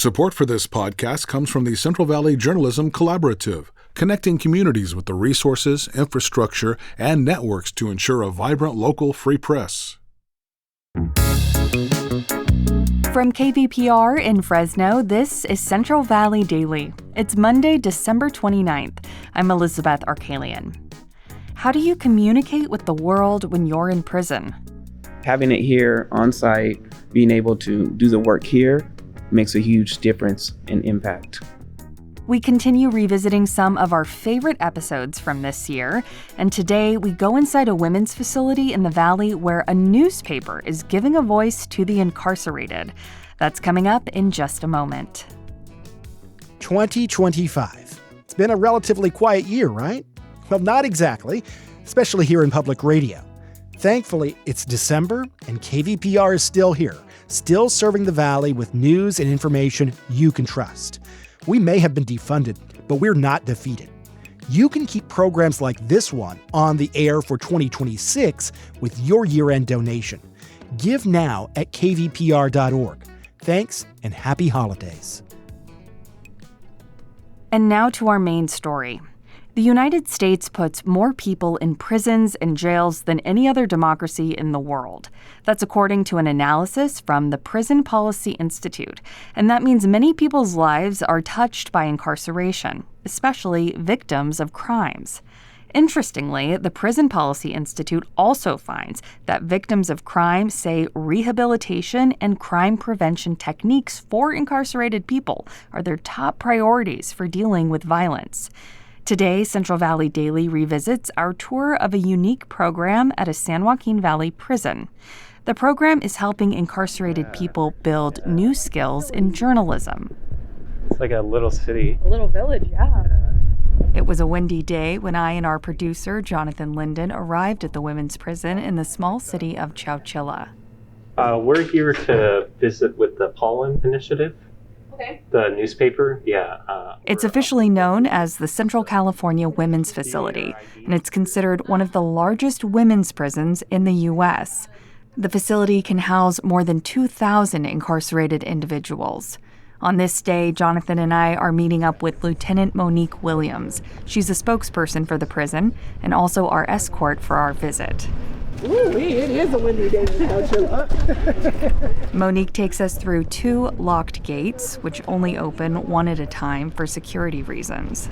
Support for this podcast comes from the Central Valley Journalism Collaborative, connecting communities with the resources, infrastructure, and networks to ensure a vibrant local free press. From KVPR in Fresno, this is Central Valley Daily. It's Monday, December 29th. I'm Elizabeth Arkalian. How do you communicate with the world when you're in prison? Having it here on site, being able to do the work here makes a huge difference in impact. We continue revisiting some of our favorite episodes from this year, and today we go inside a women's facility in the Valley where a newspaper is giving a voice to the incarcerated. That's coming up in just a moment. 2025. It's been a relatively quiet year, right? Well, not exactly, especially here in public radio. Thankfully, it's December and KVPR is still here, still serving the Valley with news and information you can trust. We may have been defunded, but we're not defeated. You can keep programs like this one on the air for 2026 with your year-end donation. Give now at kvpr.org. Thanks and happy holidays. And now to our main story. The United States puts more people in prisons and jails than any other democracy in the world. That's according to an analysis from the Prison Policy Institute. And that means many people's lives are touched by incarceration, especially victims of crimes. Interestingly, the Prison Policy Institute also finds that victims of crime say rehabilitation and crime prevention techniques for incarcerated people are their top priorities for dealing with violence. Today, Central Valley Daily revisits our tour of a unique program at a San Joaquin Valley prison. The program is helping incarcerated people build new skills in journalism. It's like a little city. A little village, yeah. It was a windy day when I and our producer, Jonathan Linden, arrived at the women's prison in the small city of Chowchilla. We're here to visit with the Pollen Initiative. Okay. The newspaper, It's officially known as the Central California Women's Facility, and it's considered one of the largest women's prisons in the U.S. The facility can house more than 2,000 incarcerated individuals. On this day, Jonathan and I are meeting up with Lieutenant Monique Williams. She's a spokesperson for the prison and also our escort for our visit. Ooh, it is a windy day in Chowchilla. Monique takes us through 2 locked gates, which only open one at a time for security reasons.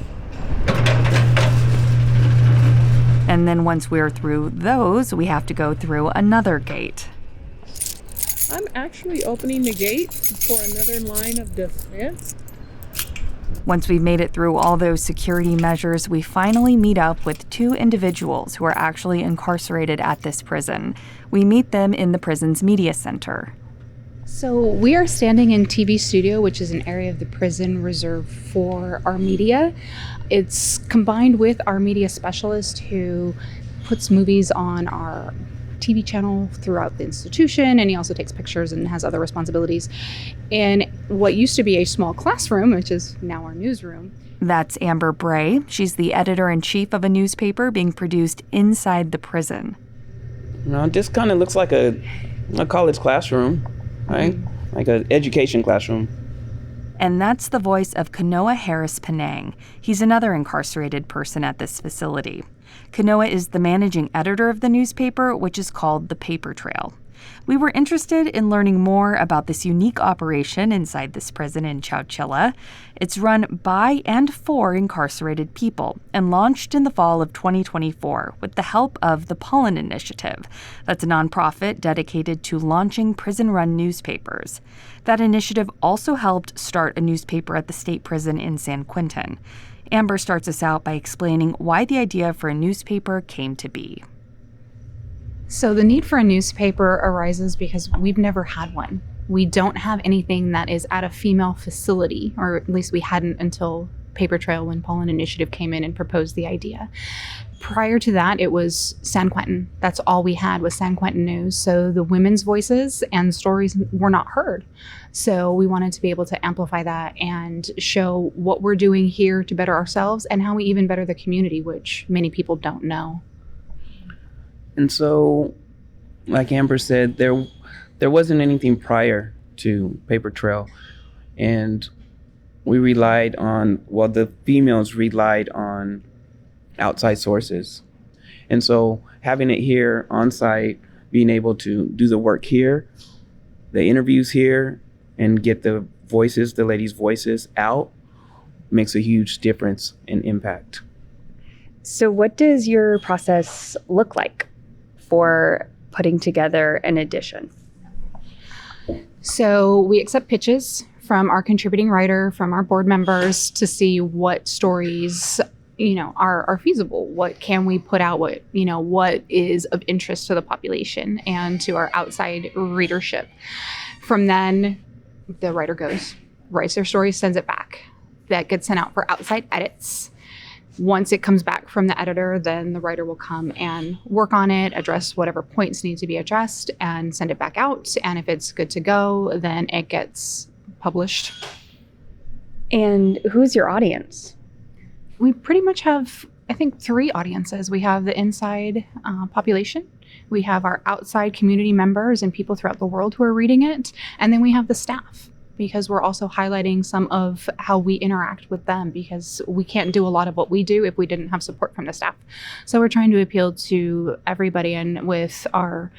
And then once we're through those, we have to go through another gate. I'm actually opening the gate for another line of defense. Once we've made it through all those security measures, we finally meet up with 2 individuals who are actually incarcerated at this prison. We meet them in the prison's media center. So we are standing in TV studio, which is an area of the prison reserved for our media. It's combined with our media specialist who puts movies on our TV channel throughout the institution, and he also takes pictures and has other responsibilities. In what used to be a small classroom, which is now our newsroom. That's Amber Bray. She's the editor-in-chief of a newspaper being produced inside the prison. This kind of looks like a college classroom, right? Like an education classroom. And that's the voice of Kanoa Harris-Pendang. He's another incarcerated person at this facility. Kanoa is the managing editor of the newspaper, which is called The Paper Trail. We were interested in learning more about this unique operation inside this prison in Chowchilla. It's run by and for incarcerated people and launched in the fall of 2024 with the help of the Pollen Initiative. That's a nonprofit dedicated to launching prison-run newspapers. That initiative also helped start a newspaper at the state prison in San Quentin. Amber starts us out by explaining why the idea for a newspaper came to be. So the need for a newspaper arises because we've never had one. We don't have anything that is at a female facility, or at least we hadn't until Paper Trail when Pollen Initiative came in and proposed the idea. Prior to that, it was San Quentin. That's all we had was San Quentin news. So the women's voices and stories were not heard. So we wanted to be able to amplify that and show what we're doing here to better ourselves and how we even better the community, which many people don't know. And so, like Amber said, there wasn't anything prior to Paper Trail. And the females relied on outside sources. And so having it here on site, being able to do the work here, the interviews here, and get the ladies' voices out makes a huge difference and impact. So, what does your process look like for putting together an edition? So we accept pitches from our contributing writer, from our board members, to see what stories are feasible. What can we put out? What is of interest to the population and to our outside readership. From then, the writer writes their story, sends it back. That gets sent out for outside edits. Once it comes back from the editor, then the writer will come and work on it, address whatever points need to be addressed, and send it back out. And if it's good to go, then it gets published. And who's your audience? We pretty much have, I think, 3 audiences. We have the inside population. We have our outside community members and people throughout the world who are reading it. And then we have the staff, because we're also highlighting some of how we interact with them, because we can't do a lot of what we do if we didn't have support from the staff. So we're trying to appeal to everybody, and with our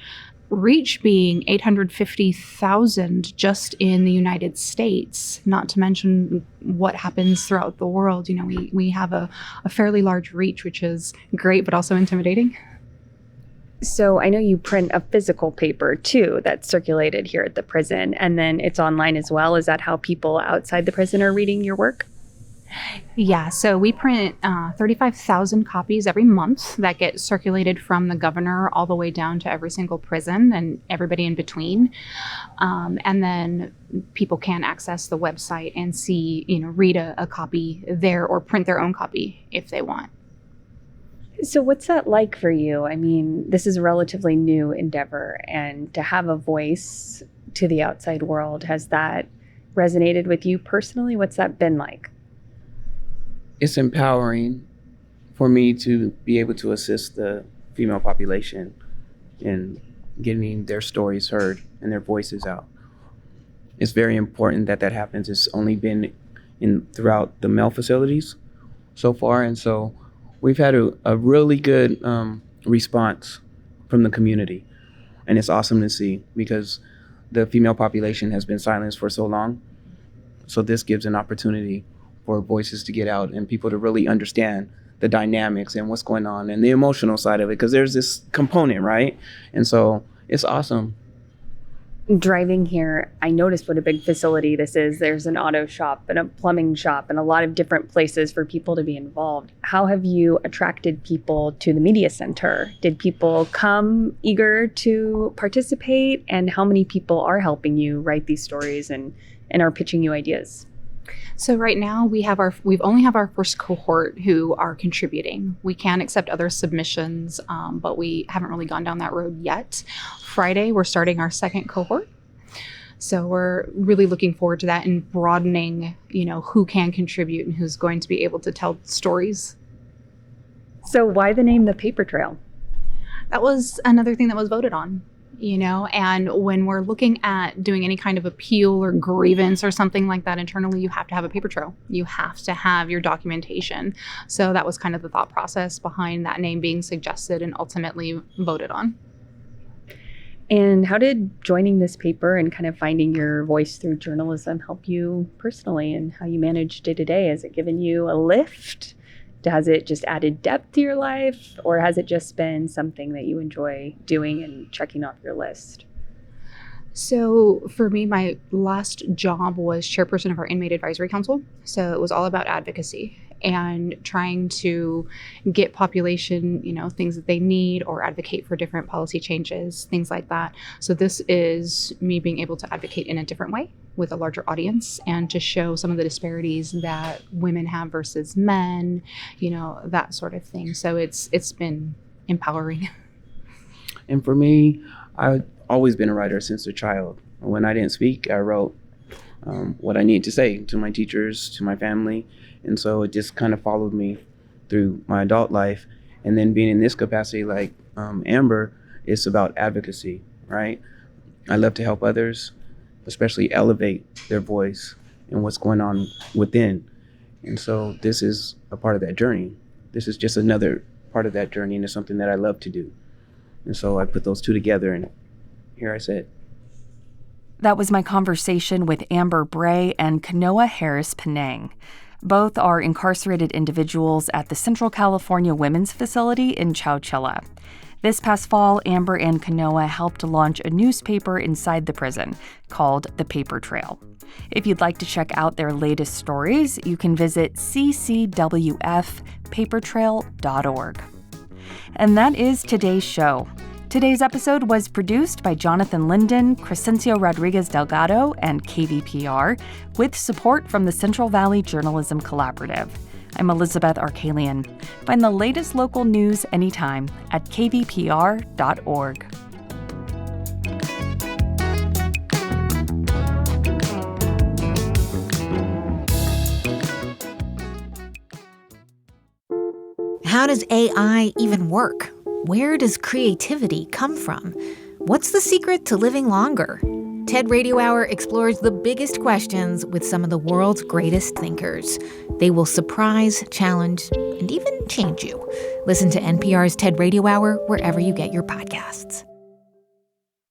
reach being 850,000 just in the United States, not to mention what happens throughout the world, we have a fairly large reach, which is great, but also intimidating. So I know you print a physical paper too that's circulated here at the prison, and then it's online as well. Is that how people outside the prison are reading your work? Yeah, so we print 35,000 copies every month that get circulated from the governor all the way down to every single prison and everybody in between. And then people can access the website and see, read a copy there or print their own copy if they want. So what's that like for you? I mean, this is a relatively new endeavor, and to have a voice to the outside world, has that resonated with you personally? What's that been like? It's empowering for me to be able to assist the female population in getting their stories heard and their voices out. It's very important that happens. It's only been throughout the male facilities so far, and so we've had a really good response from the community, and it's awesome to see, because the female population has been silenced for so long. So this gives an opportunity for voices to get out and people to really understand the dynamics and what's going on and the emotional side of it, because there's this component, right? And so it's awesome. Driving here, I noticed what a big facility this is. There's an auto shop and a plumbing shop and a lot of different places for people to be involved. How have you attracted people to the media center? Did people come eager to participate? And how many people are helping you write these stories and are pitching you ideas? So right now we only have our first cohort who are contributing. We can accept other submissions, but we haven't really gone down that road yet. Friday, we're starting our second cohort. So we're really looking forward to that and broadening, who can contribute and who's going to be able to tell stories. So why the name The Paper Trail? That was another thing that was voted on. And when we're looking at doing any kind of appeal or grievance or something like that internally, you have to have a paper trail. You have to have your documentation. So that was kind of the thought process behind that name being suggested and ultimately voted on. And how did joining this paper and kind of finding your voice through journalism help you personally, and how you manage day to day? Has it given you a lift? Has it just added depth to your life, or has it just been something that you enjoy doing and checking off your list? So for me, my last job was chairperson of our inmate advisory council. So it was all about advocacy and trying to get population, things that they need, or advocate for different policy changes, things like that. So this is me being able to advocate in a different way with a larger audience, and to show some of the disparities that women have versus men, that sort of thing. So it's been empowering. And for me, I've always been a writer since a child. When I didn't speak, I wrote what I needed to say to my teachers, to my family. And so it just kind of followed me through my adult life. And then being in this capacity, like Amber, it's about advocacy, right? I love to help others, especially elevate their voice and what's going on within. And so this is a part of that journey. This is just another part of that journey, and it's something that I love to do. And so I put those two together, and here I sit. That was my conversation with Amber Bray and Kanoa Harris-Pendang. Both are incarcerated individuals at the Central California Women's Facility in Chowchilla. This past fall, Amber and Kanoa helped launch a newspaper inside the prison called The Paper Trail. If you'd like to check out their latest stories, you can visit ccwfpapertrail.org. And that is today's show. Today's episode was produced by Jonathan Linden, Crescencio Rodriguez Delgado, and KVPR, with support from the Central Valley Journalism Collaborative. I'm Elizabeth Arkalian. Find the latest local news anytime at kvpr.org. How does AI even work? Where does creativity come from? What's the secret to living longer? TED Radio Hour explores the biggest questions with some of the world's greatest thinkers. They will surprise, challenge, and even change you. Listen to NPR's TED Radio Hour wherever you get your podcasts.